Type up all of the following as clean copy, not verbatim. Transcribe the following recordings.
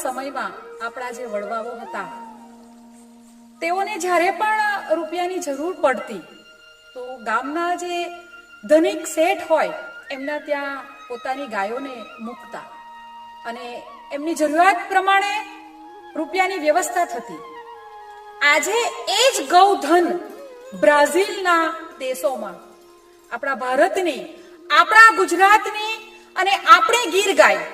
સમયમાં આપણા જે વડવાઓ હતા તેઓને જ્યારે પણ રૂપિયાની જરૂર પડતી તો ગામના જે ધનિક શેઠ હોય એમના ત્યાં પોતાની ગાયોને મૂકતા અને એમની જરૂરિયાત પ્રમાણે રૂપિયાની વ્યવસ્થા થતી. આજે એ જ ગૌધન બ્રાઝિલના દેશોમાં આપણા ભારતની, આપણા ગુજરાતની અને આપણી ગીર ગાય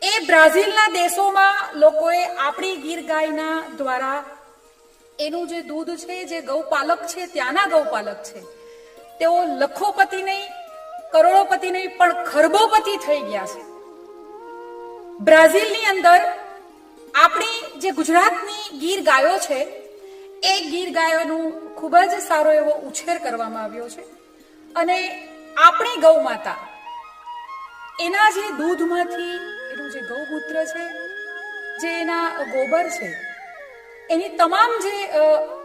એ બ્રાઝિલના દેશોમાં લોકોએ આપણી ગીર ગાયના દ્વારા એનું જે દૂધ છે, જે ગૌપાલક છે, ત્યાંના ગૌપાલક છે, તેઓ લખોપતિ નહીં, કરોડોપતિ નહીં, પણ ખરબોપતિ થઈ ગયા છે. બ્રાઝિલની અંદર આપણી જે ગુજરાતની ગીર ગાયો છે એ ગીર ગાયોનું ખૂબ જ સારો એવો ઉછેર કરવામાં આવ્યો છે અને આપણી ગૌ માતા એના જે દૂધમાંથી એનું જે ગૌમૂત્ર છે, જે એના ગોબર છે, એની તમામ જે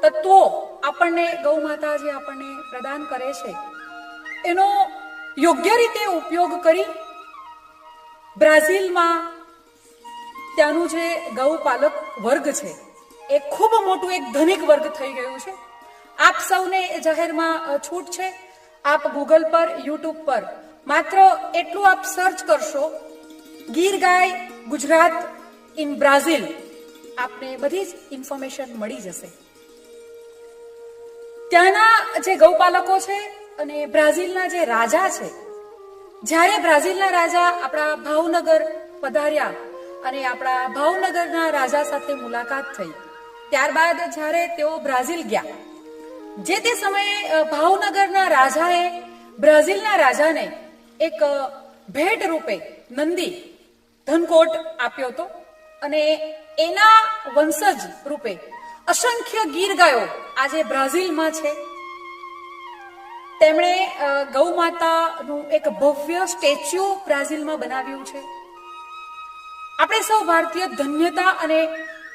તત્વો આપણને ગૌ માતા જે આપણને પ્રદાન કરે છે એનો યોગ્ય રીતે ઉપયોગ કરી બ્રાઝિલમાં ત્યાંનું જે ગૌપાલક વર્ગ છે એ ખૂબ મોટું એક ધનિક વર્ગ થઈ ગયું છે. આપ સૌને જાહેરમાં છૂટ છે, આપ ગૂગલ પર, યુટ્યુબ પર માત્ર એટલું આપ સર્ચ કરશો ગીર ગાય ગુજરાત ઇન બ્રાઝિલ, આપને બધી જ ઇન્ફોર્મેશન મળી જશે. ત્યાંના જે ગૌપાલકો છે અને બ્રાઝિલના જે રાજા છે, જ્યારે બ્રાઝિલના રાજા આપણા ભાવનગર પધાર્યા અને આપણા ભાવનગરના રાજા સાથે મુલાકાત થઈ, ત્યારબાદ જ્યારે તેઓ બ્રાઝિલ ગયા, જે તે સમયે ભાવનગરના રાજાએ બ્રાઝિલના રાજાને એક ભેટ રૂપે નંદી ધનકોટ આપ્યો હતો અને એના વંશજ રૂપે અસંખ્ય ગીર ગાયો આજે બ્રાઝિલમાં છે. તેમણે ગૌ માતાનું એક ભવ્ય સ્ટેચ્યુ બ્રાઝિલમાં બનાવ્યું છે. આપણે સૌ ભારતીય ધન્યતા અને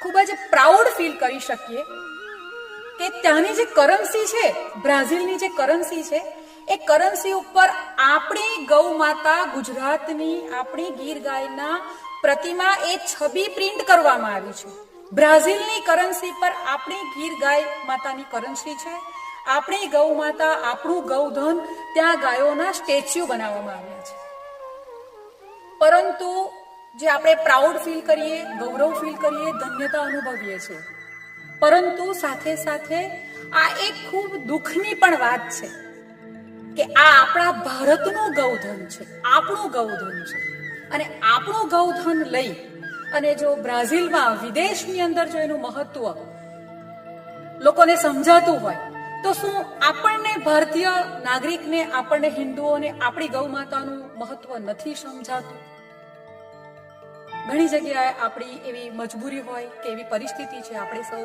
ખૂબ જ પ્રાઉડ ફીલ કરી શકીએ કે ત્યાંની જે કરન્સી છે, બ્રાઝિલની જે કરન્સી છે, એ કરન્સી ઉપર આપણી ગૌ માતા ગુજરાતની, આપણી ગીર ગાયના પ્રતિમા એ છબી પ્રિન્ટ કરવામાં આવી છે. બ્રાઝિલની કરન્સી પર આપણી ગીર ગાય માતાની કરન્સી છે, આપણી ગૌ માતા, આપણું ગૌધન, ત્યાં ગાયોના સ્ટેચ્યુ બનાવવામાં આવ્યા છે. પરંતુ જે આપણે પ્રાઉડ ફીલ કરીએ, ગૌરવ ફીલ કરીએ, ધન્યતા અનુભવીએ છીએ, પરંતુ સાથે સાથે આ એક ખૂબ દુઃખની પણ વાત છે કે આ આપણા ભારતનું ગૌધન છે, આપણું ગૌધન છે અને આપણું ગૌધન લઈ અને જો બ્રાઝિલમાં, વિદેશની અંદર જો એનું મહત્વ લોકોને સમજાતું હોય તો શું આપણને ભારતીય નાગરિકને, આપણને હિન્દુઓને આપણી ગૌ માતાનું મહત્વ નથી સમજાતું? ઘણી જગ્યાએ આપણી એવી મજબૂરી હોય કે એવી પરિસ્થિતિ છે, આપણે સૌ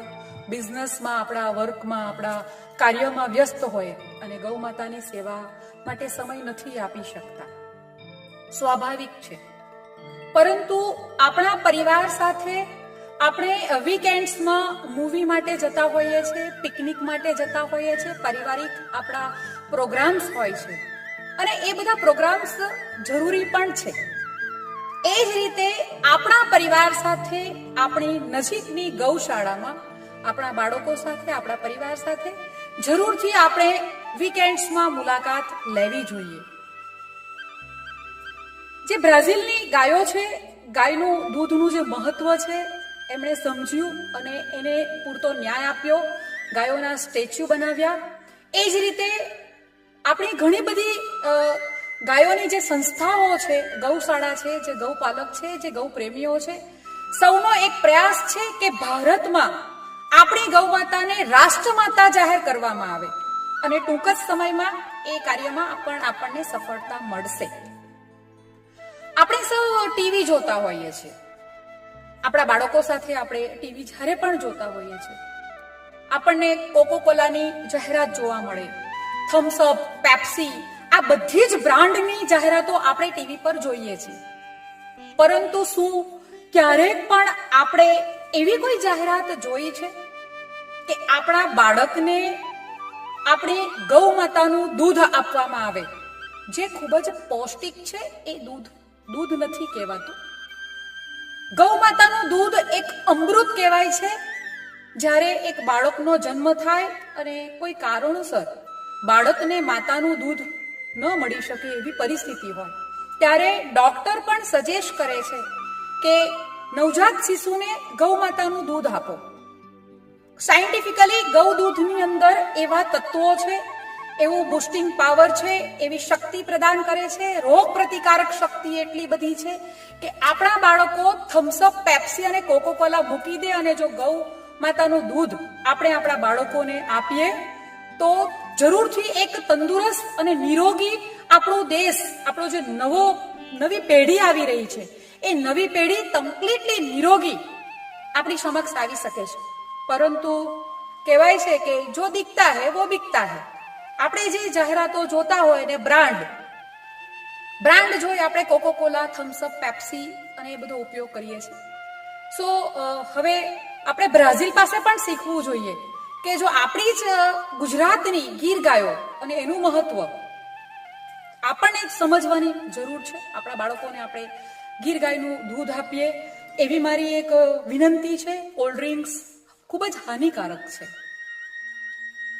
બિઝનેસમાં, આપણા વર્કમાં, આપણા કાર્યમાં વ્યસ્ત હોય અને ગૌ માતાની સેવા માટે સમય નથી આપી શકતા. સ્વાભાવિક છે. પરંતુ આપણા પરિવાર સાથે આપણે વીકેન્ડ્સમાં મૂવી માટે જતા હોઈએ છીએ, પિકનિક માટે જતા હોઈએ છીએ, પારિવારિક આપણા પ્રોગ્રામ્સ હોય છે અને એ બધા પ્રોગ્રામ્સ જરૂરી પણ છે. એ જ રીતે આપણા પરિવાર સાથે, આપણી નજીકની ગૌશાળામાં આપણા બાળકો સાથે, આપણા પરિવાર સાથે જરૂરથી આપણે વીકેન્ડ્સમાં મુલાકાત લેવી જોઈએ. જે બ્રાઝિલની ગાયો છે, ગાયનું દૂધનું જે મહત્વ છે એમણે સમજ્યું અને એને પૂરતો ન્યાય આપ્યો, ગાયોના સ્ટેચ્યુ બનાવ્યા. એ જ રીતે આપણી ઘણી બધી ગાયોની જે સંસ્થાઓ છે, ગૌશાળા છે, જે ગૌપાલક છે, જે ગૌ પ્રેમીઓ છે, સૌનો એક પ્રયાસ છે કે ભારતમાં આપણી ગૌ માતાને રાષ્ટ્રમાતા જાહેર કરવામાં આવે અને ટૂંક જ સમયમાં એ કાર્યમાં આપણને સફળતા મળશે. આપણે સૌ ટીવી જોતા હોઈએ છીએ, આપણા બાળકો સાથે આપણે ટીવી જ્યારે પણ જોતા હોઈએ છીએ, આપણને કોકોકોલાની જાહેરાત જોવા મળે, થમ્સઅપ, પેપ્સી, આ બધી જ બ્રાન્ડની જાહેરાતો આપણે ટીવી પર જોઈએ છીએ. પરંતુ શું ક્યારેક પણ આપણે એવી કોઈ જાહેરાત જોઈ છે કે આપણા બાળકને આપણી ગૌ માતાનું દૂધ આપવામાં આવે, જે ખૂબ જ પૌષ્ટિક છે? એ દૂધ નથી કહેવાતું. ગૌ માતાનું દૂધ એક અમૃત કહેવાય છે. જ્યારે એક બાળકનો જન્મ થાય અને કોઈ કારણોસર બાળકને માતાનું દૂધ ન મળી શકે એવી પરિસ્થિતિ હોય, ત્યારે ડોક્ટર પણ સજેસ્ટ કરે છે કે નવજાત શિશુને ગૌ માતાનું દૂધ આપો. સાયન્ટિફિકલી ગૌ દૂધની અંદર એવા તત્વો છે, એવું બુસ્ટિંગ પાવર છે, એવી શક્તિ પ્રદાન કરે છે, રોગ પ્રતિકારક શક્તિ એટલી બધી છે કે આપણા બાળકો થમ્સઅપ, પેપ્સી અને કોકોકોલા મૂકી દે અને જો ગૌ માતાનું દૂધ આપણે આપણા બાળકોને આપીએ તો જરૂરથી એક તંદુરસ્ત અને નિરોગી આપણો દેશ, આપણો જે નવી પેઢી આવી રહી છે, એ નવી પેઢી કમ્પ્લીટલી નિરોગી આપણી સમક્ષ આવી શકે છે. પરંતુ કહેવાય છે કે જો દિખતા હૈ વો બિકતા હૈ. આપણે જે જાહેરાતો જોતા હોય ને બ્રાન્ડ જોઈ આપણે કોકોકોલા, થમ્સઅપ, પેપ્સી અને એ બધો ઉપયોગ કરીએ છીએ. સો હવે આપણે બ્રાઝિલ પાસે પણ શીખવું જોઈએ કે જો આપણી જ ગુજરાતની ગીર ગાયો અને એનું મહત્વ આપણને જ સમજવાની જરૂર છે. આપણા બાળકોને આપણે ગીર ગાયનું દૂધ આપીએ એવી મારી એક વિનંતી છે. કોલ્ડ ડ્રિંક્સ ખૂબ જ હાનિકારક છે.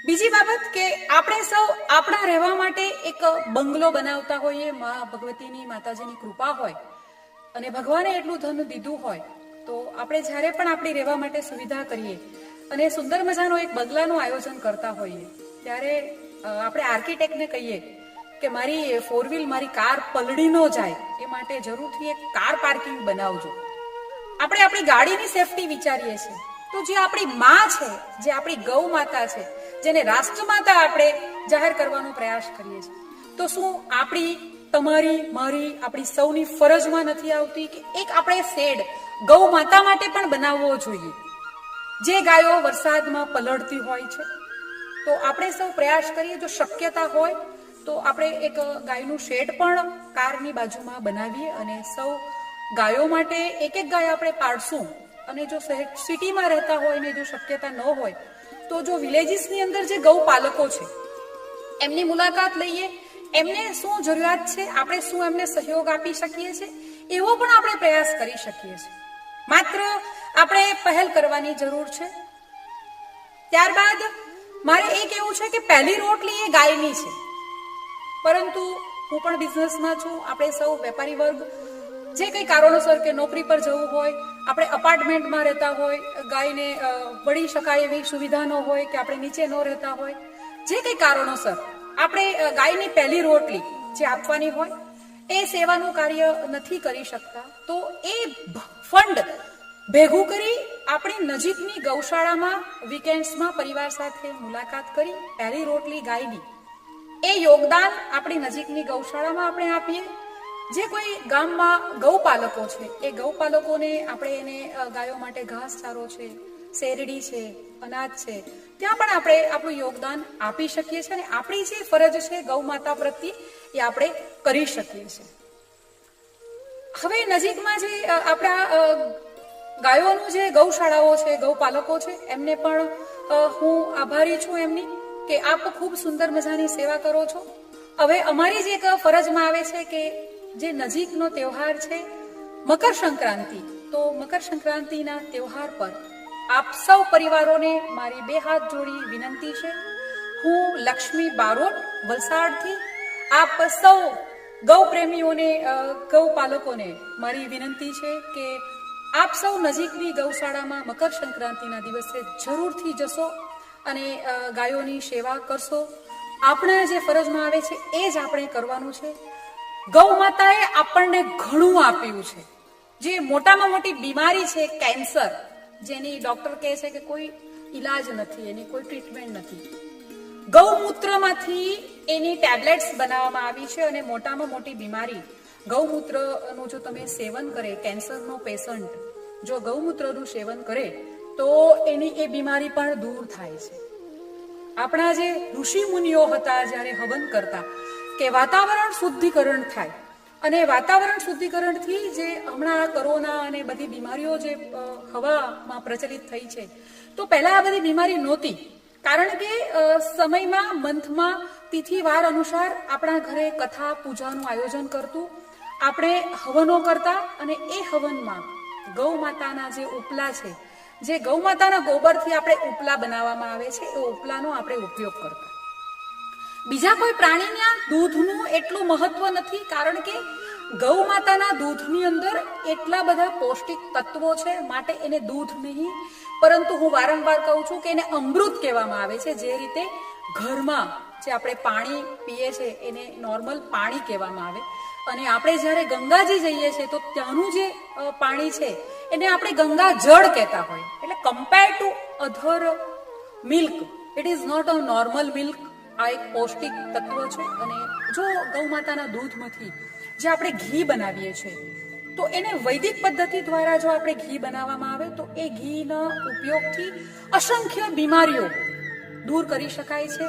બીજી બાબત કે આપણે સૌ આપણા રહેવા માટે એક બંગલો બનાવતા હોઈએ, મા ભગવતીની, માતાજીની કૃપા હોય અને ભગવાને એટલું ધન દીધું હોય તો આપણે જ્યારે પણ આપણી રહેવા માટે સુવિધા કરીએ અને સુંદર મજાનો એક બંગલાનું આયોજન કરતા હોઈએ, ત્યારે આપણે આર્કિટેક્ટને કહીએ કે મારી 4 વ્હીલ, મારી કાર પલળી ન જાય એ માટે જરૂરથી એક કાર પાર્કિંગ બનાવજો. આપણે આપણી ગાડીની સેફટી વિચારીએ છીએ તો જે આપણી માં છે, જે આપણી ગૌ માતા છે, જેને રાષ્ટ્રમાતા આપણે જાહેર કરવાનો પ્રયાસ કરીએ છીએ, તો શું આપણી, તમારી, મારી, આપણી સૌની ફરજમાં નથી આવતી કે એક આપણે શેડ ગૌ માતા માટે પણ બનાવવો જોઈએ? જે ગાયો વરસાદમાં પલળતી હોય છે તો આપણે સૌ પ્રયાસ કરીએ, જો શક્યતા હોય તો આપણે એક ગાયનું શેડ પણ કારની બાજુમાં બનાવીએ અને સૌ ગાયો માટે એક ગાય આપણે પાડશું. અને જો સિટીમાં રહેતા હોય ને જો શક્યતા ન હોય તો જો વિલેજીસની અંદર જે ગૌ પાલકો છે એમની મુલાકાત લઈએ, એમને શું જરૂરિયાત છે, આપણે શું એમને સહયોગ આપી શકીએ છીએ, એવો પણ આપણે પ્રયાસ કરી શકીએ છીએ. માત્ર આપણે પહેલ કરવાની જરૂર છે. ત્યારબાદ મારે એ કહેવું છે કે પહેલી રોટલી એ ગાયની છે. પરંતુ હું પણ બિઝનેસમાં છું, આપણે સૌ વેપારી વર્ગ જે કંઈ કારણોસર કે નોકરી પર જવું હોય, આપણે અપાર્ટમેન્ટમાં રહેતા હોય, ગાયને વળી શકાય એવી સુવિધા ન હોય કે આપણે નીચે ન રહેતા હોય, જે કંઈ કારણોસર આપણે ગાયની પહેલી રોટલી જે આપવાની હોય એ સેવાનું કાર્ય નથી કરી શકતા, તો એ ફંડ ભેગું કરી આપણી નજીકની ગૌશાળામાં વીકેન્ડ્સમાં પરિવાર સાથે મુલાકાત કરી પહેલી રોટલી ગાયની એ યોગદાન આપણી નજીકની ગૌશાળામાં આપણે આપીએ. જે કોઈ ગામમાં ગૌપાલકો છે એ ગૌપાલકોને આપણે એને ગાયો માટે ઘાસચારો છે, શેરડી છે, અનાજ છે, ત્યાં પણ આપણે આપણું યોગદાન આપી શકીએ છીએ અને આપણી જે ફરજ છે ગૌ માતા પ્રત્યે એ આપણે કરી શકીએ છીએ. હવે નજીકમાં જે આપણા ગાયોનું જે ગૌશાળાઓ છે, ગૌપાલકો છે, એમને પણ હું આભારી છું એમની કે આપ ખૂબ સુંદર મજાની સેવા કરો છો. હવે અમારી જે એક ફરજમાં આવે છે કે જે નજીકનો તહેવાર છે મકર સંક્રાંતિ, તો મકર સંક્રાંતિના તહેવાર પર આપ સૌ પરિવારોને મારી 2 હાથ જોડી વિનંતી છે. હું લક્ષ્મી બારોટ, વલસાડથી આપ સૌ ગૌ પ્રેમીઓને, ગૌ પાલકોને મારી વિનંતી છે કે આપ સૌ નજીકની ગૌશાળામાં મકર સંક્રાંતિના દિવસે જરૂરથી જશો અને ગાયોની સેવા કરશો. આપણા જે ફરજમાં આવે છે એ જ આપણે કરવાનું છે. ગૌ માતાએ આપણને ઘણું આપ્યું છે. જે મોટામાં મોટી બીમારી છે કેન્સર, જેની ડોક્ટર કહે છે કે કોઈ ઈલાજ નથી, એની કોઈ ટ્રીટમેન્ટ નથી, ગૌમૂત્રમાંથી એની ટેબ્લેટ્સ બનાવવામાં આવી છે અને મોટામાં મોટી બીમારી ગૌમૂત્રનું જો તમે સેવન કરે, કેન્સરનો પેશન્ટ જો ગૌમૂત્રનું સેવન કરે તો એની એ બીમારી પણ દૂર થાય છે. આપણા જે ઋષિ મુનિઓ હતા જ્યારે હવન કરતા કે વાતાવરણ શુદ્ધિકરણ થાય, અને વાતાવરણ શુદ્ધિકરણથી જે હમણાં કોરોના અને બધી બીમારીઓ જે હવામાં પ્રચલિત થઈ છે, તો પહેલા આ બધી બીમારી નહોતી. કારણ કે સમયમાં, મંથમાં, તિથિવાર અનુસાર આપણા ઘરે કથા પૂજાનું આયોજન કરતું, આપણે હવનો કરતા અને એ હવનમાં ગૌ માતાના જે ઉપલા છે, જે ગૌ માતાના ગોબરથી આપણે ઉપલા બનાવવામાં આવે છે, એ ઉપલાનો આપણે ઉપયોગ કરતા. બીજા કોઈ પ્રાણીના દૂધનું એટલું મહત્વ નથી, કારણ કે ગૌ માતાના દૂધની અંદર એટલા બધા પૌષ્ટિક તત્વો છે, માટે એને દૂધ નહીં, પરંતુ હું વારંવાર કહું છું કે એને અમૃત કહેવામાં આવે છે. જે રીતે ઘરમાં જે આપણે પાણી પીએ છીએ એને નોર્મલ પાણી કહેવામાં આવે, અને આપણે જ્યારે ગંગાજી જઈએ છીએ તો ત્યાંનું જે પાણી છે એને આપણે ગંગા જળ કહેતા હોય. એટલે compare to other milk, it is not a normal milk. આ એક પૌષ્ટિક તત્વ છે. અને જો ગૌ માતાના દૂધમાંથી જે આપણે ઘી બનાવીએ છીએ, તો એને વૈદિક પદ્ધતિ દ્વારા જો આપણે ઘી બનાવવામાં આવે તો એ ઘીના ઉપયોગથી અસંખ્ય બીમારીઓ દૂર કરી શકાય છે.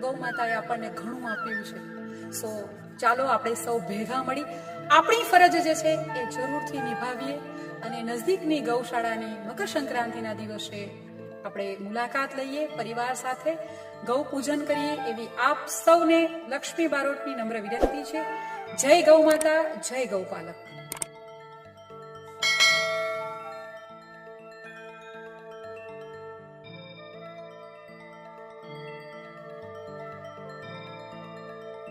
ગૌ માતાએ આપણને ઘણું આપ્યું છે. સો ચાલો આપણે સૌ ભેગા મળી આપણી ફરજ જે છે એ જરૂરથી નિભાવીએ, અને નજદીકની ગૌશાળાની મકર સંક્રાંતિના દિવસે આપણે મુલાકાત લઈએ, પરિવાર સાથે ગૌ પૂજન કરીએ, એવી આપ સૌને લક્ષ્મી બારોટની નમ્ર વિનંતી છે. જય ગૌ માતા, જય ગૌપાલક.